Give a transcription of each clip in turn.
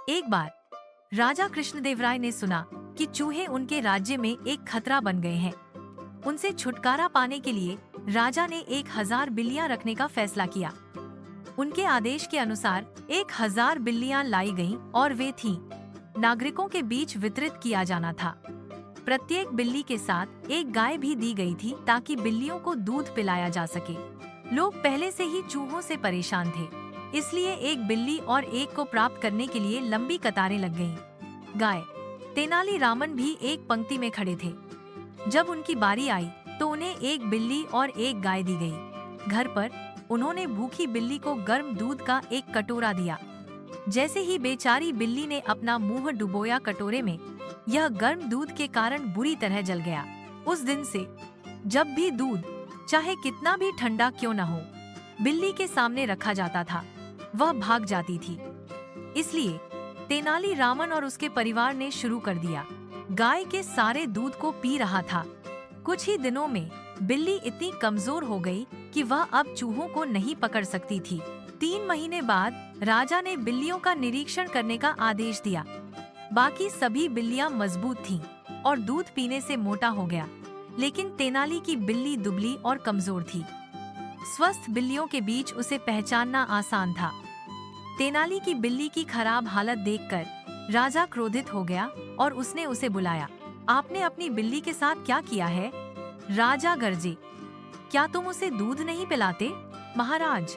एक बार राजा कृष्णदेवराय ने सुना कि चूहे उनके राज्य में एक खतरा बन गए हैं। उनसे छुटकारा पाने के लिए राजा ने 1000 बिल्लियां रखने का फैसला किया। उनके आदेश के अनुसार 1000 बिल्लियां लाई गईं और वे थीं नागरिकों के बीच वितरित किया जाना था। प्रत्येक बिल्ली के साथ एक गाय भी दी गई थी ताकि बिल्लियों को दूध पिलाया जा सके। लोग पहले से ही चूहों से परेशान थे, इसलिए एक बिल्ली और एक को प्राप्त करने के लिए लंबी कतारें लग गईं। गाय तेनालीरामन भी एक पंक्ति में खड़े थे। जब उनकी बारी आई तो उन्हें एक बिल्ली और एक गाय दी गई। घर पर उन्होंने भूखी बिल्ली को गर्म दूध का एक कटोरा दिया। जैसे ही बेचारी बिल्ली ने अपना मुंह डुबोया कटोरे में, यह गर्म दूध के कारण बुरी तरह जल गया। उस दिन से जब भी दूध, चाहे कितना भी ठंडा क्यों न हो, बिल्ली के सामने रखा जाता था, वह भाग जाती थी। इसलिए तेनालीरामन और उसके परिवार ने शुरू कर दिया। गाय के सारे दूध को पी रहा था। कुछ ही दिनों में बिल्ली इतनी कमजोर हो गई कि वह अब चूहों को नहीं पकड़ सकती थी। 3 महीने बाद राजा ने बिल्लियों का निरीक्षण करने का आदेश दिया। बाकी सभी बिल्लियां मजबूत थीं और दूध पीने से मोटा हो गया, लेकिन तेनाली की बिल्ली दुबली और कमजोर थी। स्वस्थ बिल्लियों के बीच उसे पहचानना आसान था। तेनाली की बिल्ली की खराब हालत देखकर राजा क्रोधित हो गया और उसने उसे बुलाया। आपने अपनी बिल्ली के साथ क्या किया है? राजा गरजे। क्या तुम उसे दूध नहीं पिलाते? महाराज,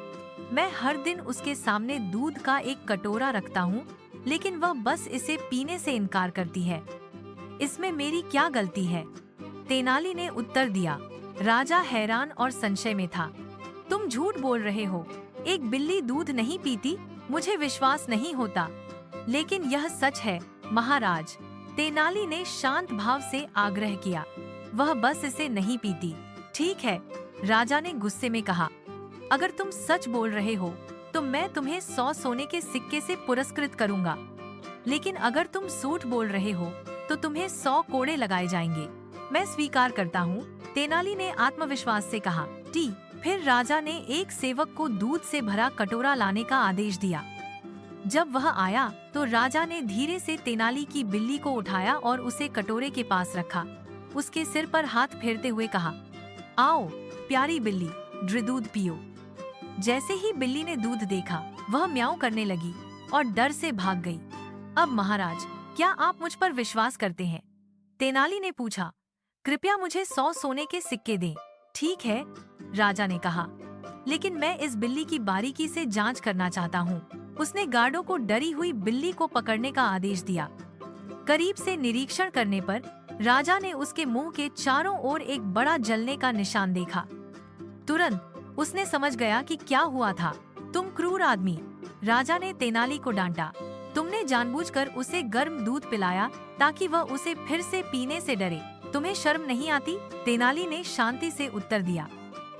मैं हर दिन उसके सामने दूध का एक कटोरा रखता हूँ, लेकिन वह बस इसे पीने से इनकार करती है। इसमें मेरी क्या गलती है? तेनाली ने उत्तर दिया। राजा हैरान और संशय में था। तुम झूठ बोल रहे हो। एक बिल्ली दूध नहीं पीती? मुझे विश्वास नहीं होता। लेकिन यह सच है महाराज, तेनाली ने शांत भाव से आग्रह किया। वह बस इसे नहीं पीती। ठीक है, राजा ने गुस्से में कहा। अगर तुम सच बोल रहे हो तो मैं तुम्हें 100 सोने के सिक्के से पुरस्कृत करूंगा। लेकिन अगर तुम झूठ बोल रहे हो तो तुम्हें 100 कोड़े लगाए जाएंगे। मैं स्वीकार करता हूँ, तेनाली ने आत्मविश्वास से कहा। फिर राजा ने एक सेवक को दूध से भरा कटोरा लाने का आदेश दिया। जब वह आया तो राजा ने धीरे से तेनाली की बिल्ली को उठाया और उसे कटोरे के पास रखा। उसके सिर पर हाथ फेरते हुए कहा, आओ प्यारी बिल्ली, दूध पियो। जैसे ही बिल्ली ने दूध देखा, वह म्याऊं करने लगी और डर से भाग गई। अब महाराज, क्या आप मुझ पर विश्वास करते हैं? तेनाली ने पूछा। कृपया मुझे 100 सोने के सिक्के दें। ठीक है, राजा ने कहा, लेकिन मैं इस बिल्ली की बारीकी से जांच करना चाहता हूँ। उसने गार्डों को डरी हुई बिल्ली को पकड़ने का आदेश दिया। करीब से निरीक्षण करने पर राजा ने उसके मुंह के चारों ओर एक बड़ा जलने का निशान देखा। तुरंत उसने समझ गया कि क्या हुआ था। तुम क्रूर आदमी, राजा ने तेनाली को डांटा। तुमने जानबूझकर उसे गर्म दूध पिलाया ताकि वह उसे फिर से पीने से डरे। तुम्हें शर्म नहीं आती? तेनाली ने शांति से उत्तर दिया।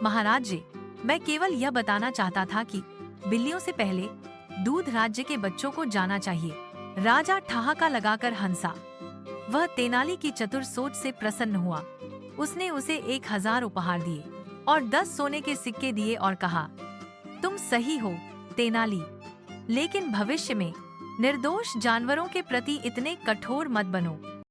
महाराज जी, मैं केवल यह बताना चाहता था कि बिल्लियों से पहले दूध राज्य के बच्चों को जाना चाहिए। राजा ठहाका लगाकर हंसा। वह तेनाली की चतुर सोच से प्रसन्न हुआ। उसने उसे 1000 उपहार दिए और 10 सोने के सिक्के दिए और कहा, तुम सही हो तेनाली, लेकिन भविष्य में निर्दोष जानवरों के प्रति इतने कठोर मत बनो।